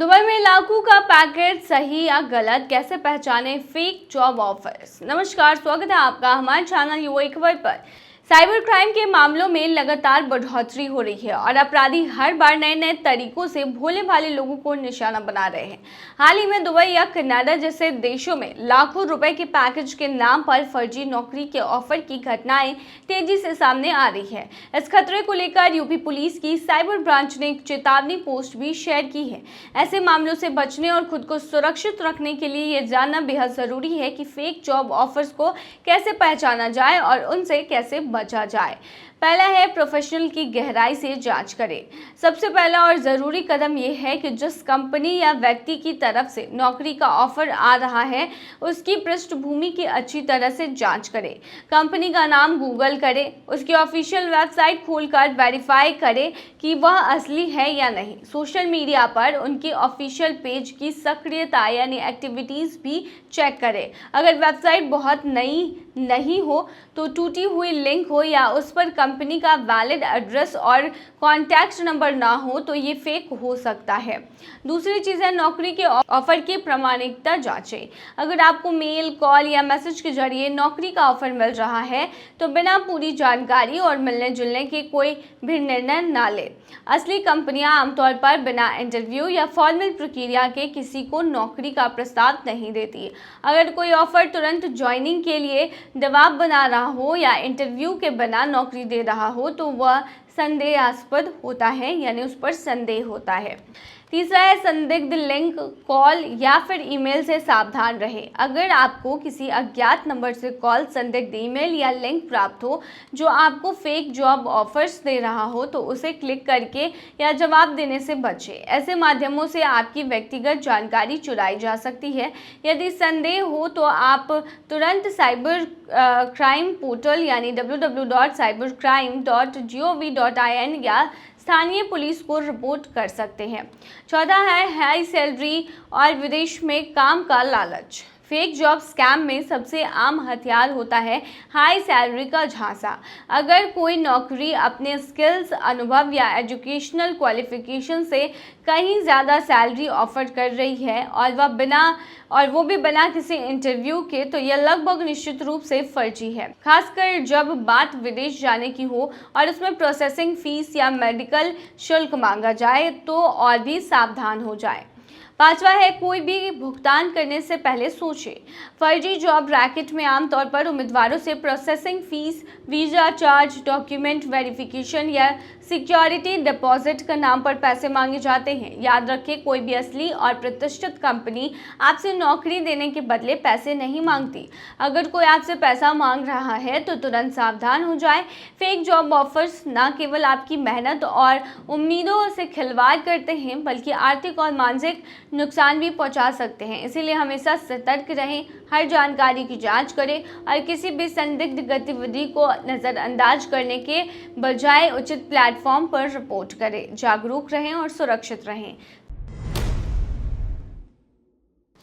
Dubai में लाखों का पैकेज सही या गलत, कैसे पहचाने फेक जॉब ऑफर्स। नमस्कार, स्वागत है आपका हमारे चैनल यूएई खबर पर। साइबर क्राइम के मामलों में लगातार बढ़ोतरी हो रही है और अपराधी हर बार नए नए तरीकों से भोले भाले लोगों को निशाना बना रहे हैं। हाल ही में दुबई या कनाडा जैसे देशों में लाखों रुपए के पैकेज के नाम पर फर्जी नौकरी के ऑफर की घटनाएं तेजी से सामने आ रही है। इस खतरे को लेकर यूपी पुलिस की साइबर ब्रांच ने एक चेतावनी पोस्ट भी शेयर की है। ऐसे मामलों से बचने और खुद को सुरक्षित रखने के लिए ये जानना बेहद जरूरी है कि फेक जॉब ऑफर्स को कैसे पहचाना जाए और उनसे कैसे बचा जाए। पहला है, प्रोफेशनल की गहराई से जांच करें। सबसे पहला और ज़रूरी कदम यह है कि जिस कंपनी या व्यक्ति की तरफ से नौकरी का ऑफर आ रहा है उसकी पृष्ठभूमि की अच्छी तरह से जांच करें। कंपनी का नाम गूगल करें, उसकी ऑफिशियल वेबसाइट खोलकर वेरीफाई करें कि वह असली है या नहीं। सोशल मीडिया पर उनकी ऑफिशियल पेज की सक्रियता यानी एक्टिविटीज़ भी चेक करें। अगर वेबसाइट बहुत नई नहीं हो तो टूटी हुई लिंक हो या उस पर कंपनी का वैलिड एड्रेस और कॉन्टैक्ट नंबर ना हो तो ये फेक हो सकता है। दूसरी चीज़ है, नौकरी के ऑफर की प्रामाणिकता जांचें। अगर आपको मेल, कॉल या मैसेज के जरिए नौकरी का ऑफर मिल रहा है तो बिना पूरी जानकारी और मिलने जुलने के कोई भी निर्णय ना लें। असली कंपनियां आमतौर पर बिना इंटरव्यू या फॉर्मल प्रक्रिया के किसी को नौकरी का प्रस्ताव नहीं देती। अगर कोई ऑफर तुरंत ज्वाइनिंग के लिए दबाव बना रहा हो या इंटरव्यू के बिना नौकरी दे रहा हो तो वह संदेहास्पद होता है, यानी उस पर संदेह होता है। तीसरा है, संदिग्ध लिंक, कॉल या फिर ईमेल से सावधान रहें। अगर आपको किसी अज्ञात नंबर से कॉल, संदिग्ध ईमेल या लिंक प्राप्त हो जो आपको फेक जॉब ऑफर्स दे रहा हो तो उसे क्लिक करके या जवाब देने से बचें। ऐसे माध्यमों से आपकी व्यक्तिगत जानकारी चुराई जा सकती है। यदि संदेह हो तो आप तुरंत साइबर क्राइम पोर्टल यानी www.cybercrime.gov.in या स्थानीय पुलिस को रिपोर्ट कर सकते हैं। चौथा है, हाई सैलरी और विदेश में काम का लालच। फेक जॉब स्कैम में सबसे आम हथियार होता है हाई सैलरी का झांसा। अगर कोई नौकरी अपने स्किल्स, अनुभव या एजुकेशनल क्वालिफिकेशन से कहीं ज़्यादा सैलरी ऑफर कर रही है और वो भी बिना किसी इंटरव्यू के, तो यह लगभग निश्चित रूप से फर्जी है। खासकर जब बात विदेश जाने की हो और उसमें प्रोसेसिंग फीस या मेडिकल शुल्क मांगा जाए तो और भी सावधान हो जाए। पांचवा है, कोई भी भुगतान करने से पहले सोचें। फर्जी जॉब रैकेट में आमतौर पर उम्मीदवारों से processing fees, visa charge, document verification या सिक्योरिटी डिपॉजिट के नाम पर पैसे मांगे जाते हैं। याद रखें, कोई भी असली और प्रतिष्ठित कंपनी आपसे नौकरी देने के बदले पैसे नहीं मांगती। अगर कोई आपसे पैसा मांग रहा है तो तुरंत सावधान हो जाए। फेक जॉब ऑफर्स न केवल आपकी मेहनत और उम्मीदों से खिलवाड़ करते हैं बल्कि आर्थिक और मानसिक नुकसान भी पहुंचा सकते हैं। इसीलिए हमेशा सतर्क रहें, हर जानकारी की जांच करें और किसी भी संदिग्ध गतिविधि को नज़रअंदाज करने के बजाय उचित प्लेटफॉर्म पर रिपोर्ट करें। जागरूक रहें और सुरक्षित रहें।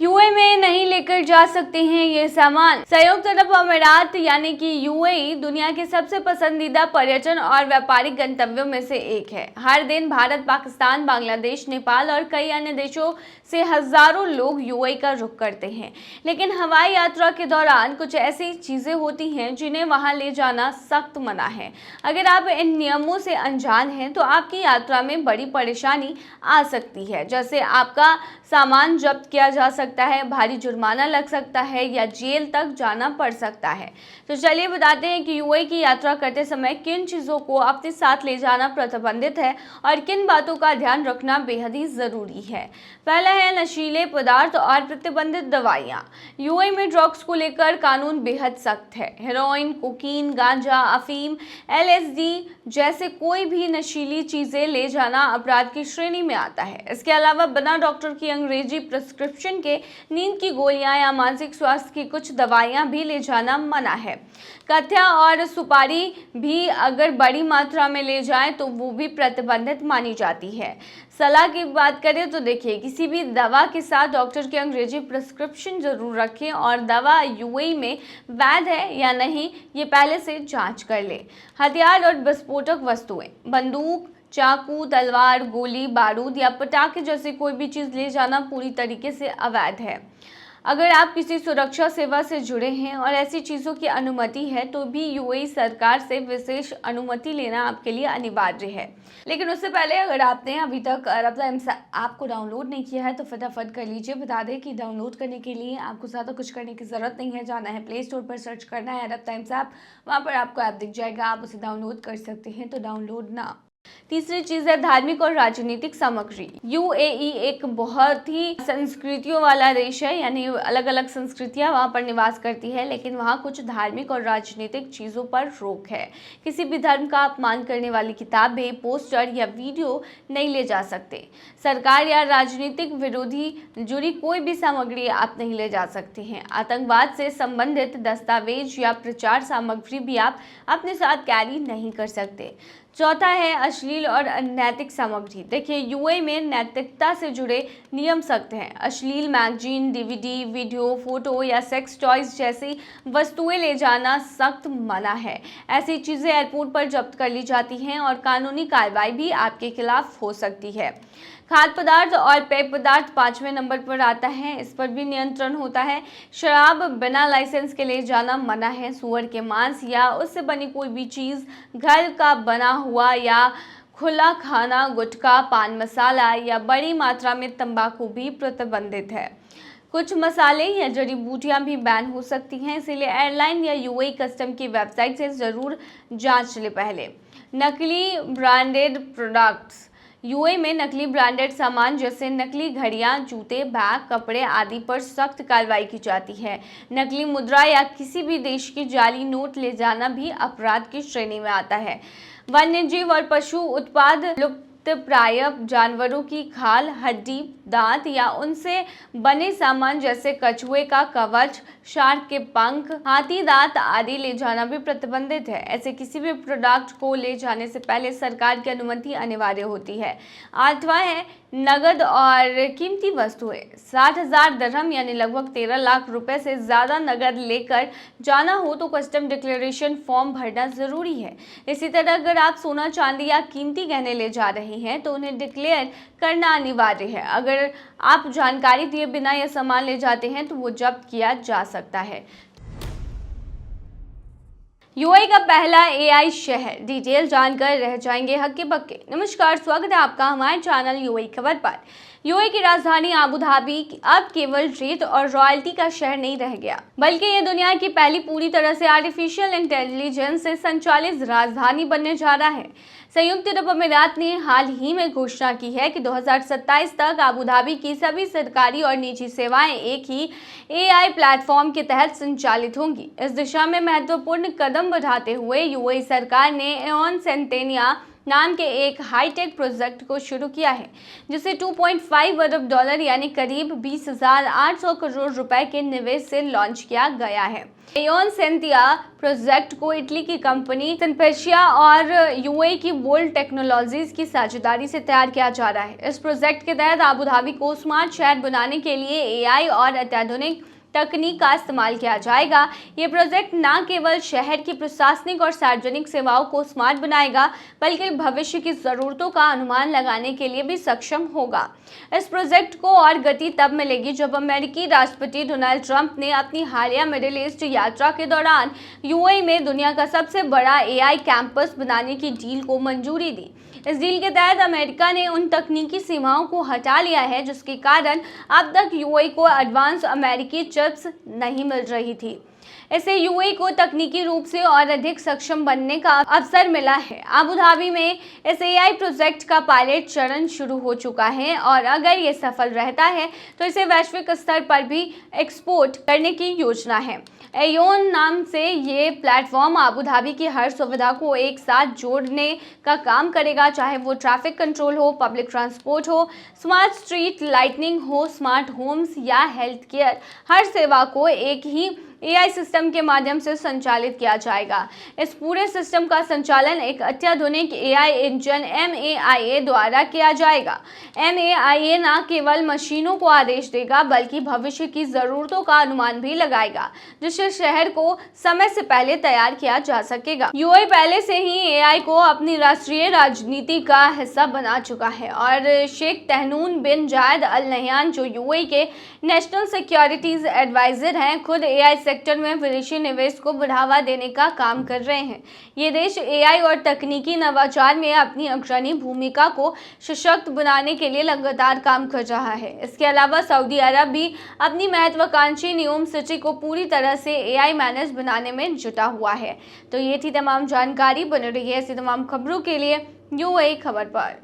यूएई में नहीं लेकर जा सकते हैं ये सामान। संयुक्त अरब अमीरात यानी कि यूएई दुनिया के सबसे पसंदीदा पर्यटन और व्यापारिक गंतव्यों में से एक है। हर दिन भारत, पाकिस्तान, बांग्लादेश, नेपाल और कई अन्य देशों से हजारों लोग यूएई का रुख करते हैं। लेकिन हवाई यात्रा के दौरान कुछ ऐसी चीजें होती हैं जिन्हें वहां ले जाना सख्त मना है। अगर आप इन नियमों से अनजान हैं तो आपकी यात्रा में बड़ी परेशानी आ सकती है, जैसे आपका सामान जब्त किया जा सकता है, भारी जुर्माना लग सकता है या जेल तक जाना पड़ सकता है। तो चलिए बताते हैं कि यूएई की यात्रा करते समय किन चीज़ों को अपने साथ ले जाना प्रतिबंधित है और किन बातों का ध्यान रखना बेहद ही ज़रूरी है। पहला है, नशीले पदार्थ और प्रतिबंधित दवाइयाँ। यूएई में ड्रग्स को लेकर कानून बेहद सख्त है। हेरोइन, कोकीन, गांजा, अफीम, एलएसडी जैसे कोई भी नशीली चीज़ें ले जाना अपराध की श्रेणी में आता है। इसके अलावा बिना डॉक्टर की अंग्रेजी प्रिस्क्रिप्शन के नींद की गोलियां या मानसिक स्वास्थ्य की कुछ दवाइयां भी ले जाना मना है। कथ्या और सुपारी भी अगर बड़ी मात्रा में ले जाएं तो वो भी प्रतिबंधित मानी जाती है। सलाह की बात करें तो देखिए, किसी भी दवा के साथ डॉक्टर की अंग्रेजी प्रिस्क्रिप्शन जरूर रखें और दवा यूएई में वैध है या नहीं ये पहले से जांच कर लें। हथियार और विस्फोटक वस्तुएं, बंदूक, चाकू, तलवार, गोली बारूद या पटाखे जैसी कोई भी चीज़ ले जाना पूरी तरीके से अवैध है। अगर आप किसी सुरक्षा सेवा से जुड़े हैं और ऐसी चीज़ों की अनुमति है तो भी यूएई सरकार से विशेष अनुमति लेना आपके लिए अनिवार्य है। लेकिन उससे पहले अगर आपने अभी तक अरब टाइम्स ऐप को डाउनलोड नहीं किया है तो फटाफट कर लीजिए। बता दें कि डाउनलोड करने के लिए आपको ज़्यादा कुछ करने की ज़रूरत नहीं है। जाना है प्ले स्टोर पर, सर्च करना है अरब टाइम्स ऐप, वहाँ पर आपको ऐप दिख जाएगा, आप उसे डाउनलोड कर सकते हैं। तो डाउनलोड ना। तीसरी चीज़ है धार्मिक और राजनीतिक सामग्री। यूएई एक बहुत ही संस्कृतियों वाला देश है, यानी अलग अलग संस्कृतियां वहां पर निवास करती है, लेकिन वहां कुछ धार्मिक और राजनीतिक चीज़ों पर रोक है। किसी भी धर्म का अपमान करने वाली किताबें, पोस्टर या वीडियो नहीं ले जा सकते। सरकार या राजनीतिक विरोधी जुड़ी कोई भी सामग्री आप नहीं ले जा सकते हैं। आतंकवाद से संबंधित दस्तावेज या प्रचार सामग्री भी आप अपने साथ कैरी नहीं कर सकते। चौथा है अश्लील और अनैतिक सामग्री। देखिए, यूएई में नैतिकता से जुड़े नियम सख्त हैं। अश्लील मैगजीन, डीवीडी, वीडियो, फोटो या सेक्स टॉयज जैसी वस्तुएं ले जाना सख्त मना है। ऐसी चीज़ें एयरपोर्ट पर जब्त कर ली जाती हैं और कानूनी कार्रवाई भी आपके खिलाफ हो सकती है। खाद्य पदार्थ और पेय पदार्थ 5वें नंबर पर आता है, इस पर भी नियंत्रण होता है। शराब बिना लाइसेंस के ले जाना मना है। सुअर के मांस या उससे बनी कोई भी चीज़, घर का बना हुआ या खुला खाना, गुटखा, पान मसाला या बड़ी मात्रा में तंबाकू भी प्रतिबंधित है। कुछ मसाले या जड़ी बूटियां भी बैन हो सकती हैं, इसीलिए एयरलाइन या यूएई कस्टम की वेबसाइट से ज़रूर जांच लें पहले। नकली ब्रांडेड प्रोडक्ट्स। यूएई में नकली ब्रांडेड सामान जैसे नकली घड़ियां, जूते, बैग, कपड़े आदि पर सख्त कार्रवाई की जाती है। नकली मुद्रा या किसी भी देश की जाली नोट ले जाना भी अपराध की श्रेणी में आता है। वन्यजीव और पशु उत्पाद, लुप्तप्राय जानवरों की खाल, हड्डी, दांत या उनसे बने सामान जैसे कछुए का कवच, शार्क के पंख, हाथी दांत आदि ले जाना भी प्रतिबंधित है। ऐसे किसी भी प्रोडक्ट को ले जाने से पहले सरकार की अनुमति अनिवार्य होती है। आठवां है नगद और कीमती वस्तुएं। 60,000 दिरहम यानी लगभग 13 लाख रुपए से ज़्यादा नगद लेकर जाना हो तो कस्टम डिक्लेरेशन फॉर्म भरना ज़रूरी है। इसी तरह अगर आप सोना, चांदी या कीमती गहने ले जा रहे हैं तो उन्हें डिक्लेयर करना अनिवार्य है। अगर आप जानकारी दिए बिना यह सामान ले जाते हैं तो वो जब्त किया जा सकता है। यूएई का पहला एआई शहर, डिटेल जानकर रह जाएंगे हक्के बक्के। नमस्कार, स्वागत है आपका हमारे चैनल यूएई खबर पर। यूएई की राजधानी आबू धाबी अब केवल रेत और रॉयल्टी का शहर नहीं रह गया, बल्कि ये दुनिया की पहली पूरी तरह से आर्टिफिशियल इंटेलिजेंस से संचालित राजधानी बनने जा रहा है। संयुक्त अरब अमीरात ने हाल ही में घोषणा की है कि 2027 तक आबू धाबी की सभी सरकारी और निजी सेवाएं एक ही एआई प्लेटफॉर्म के तहत संचालित होंगी। इस दिशा में महत्वपूर्ण कदम बढ़ाते हुए यूएई सरकार ने एओन सेंटेनिया नाम के एक हाईटेक प्रोजेक्ट को शुरू किया है, जिसे 2.5 अरब डॉलर यानी करीब 20,800 करोड़ रुपए के निवेश से लॉन्च किया गया है। एओन सेंटिया प्रोजेक्ट को इटली की कंपनी सिनपेशिया और यूएई की बोल्ड टेक्नोलॉजीज की साझेदारी से तैयार किया जा रहा है। इस प्रोजेक्ट के तहत आबू धाबी को स्मार्ट शहर बनाने के लिए एआई और अत्याधुनिक तकनीक का इस्तेमाल किया जाएगा। ये प्रोजेक्ट न केवल शहर की प्रशासनिक और सार्वजनिक सेवाओं को स्मार्ट बनाएगा, बल्कि भविष्य की ज़रूरतों का अनुमान लगाने के लिए भी सक्षम होगा। इस प्रोजेक्ट को और गति तब मिलेगी जब अमेरिकी राष्ट्रपति डोनाल्ड ट्रंप ने अपनी हालिया मिडिल ईस्ट यात्रा के दौरान यूएई में दुनिया का सबसे बड़ा एआई कैंपस बनाने की डील को मंजूरी दी। इस डील के तहत अमेरिका ने उन तकनीकी सीमाओं को हटा लिया है जिसके कारण अब तक यूएई को एडवांस अमेरिकी चिप्स नहीं मिल रही थी। इससे यूएई को तकनीकी रूप से और अधिक सक्षम बनने का अवसर मिला है। आबू धाबी में इस एआई प्रोजेक्ट का पायलट चरण शुरू हो चुका है और अगर ये सफल रहता है तो इसे वैश्विक स्तर पर भी एक्सपोर्ट करने की योजना है। एओन नाम से ये प्लेटफॉर्म आबू धाबी की हर सुविधा को एक साथ जोड़ने का काम करेगा, चाहे वो ट्रैफिक कंट्रोल हो, पब्लिक ट्रांसपोर्ट हो, स्मार्ट स्ट्रीट लाइटनिंग हो, स्मार्ट होम्स या हेल्थ केयर। हर सेवा को एक ही AI सिस्टम के माध्यम से संचालित किया जाएगा। इस पूरे सिस्टम का संचालन एक अत्याधुनिक AI इंजन MAIA द्वारा किया जाएगा। MAIA न केवल मशीनों को आदेश देगा बल्कि भविष्य की जरूरतों का अनुमान भी लगाएगा, जिससे शहर को समय से पहले तैयार किया जा सकेगा। UAE पहले से ही AI को अपनी राष्ट्रीय राजनीति का हिस्सा बना चुका है और शेख तहनून बिन जायद अल नहयान, जो UAE के नेशनल सिक्योरिटीज एडवाइजर हैं, खुद AI सेक्टर में विदेशी निवेश को बढ़ावा देने का काम कर रहे हैं। ये देश AI और तकनीकी नवाचार में अपनी अग्रणी भूमिका को सशक्त बनाने के लिए लगातार काम कर रहा है। इसके अलावा सऊदी अरब भी अपनी महत्वाकांक्षी न्यूम सिटी को पूरी तरह से AI मैनेज बनाने में जुटा हुआ है। तो ये थी तमाम जानकारी। बने रही है ऐसी तमाम खबरों के लिए UAE खबर पर।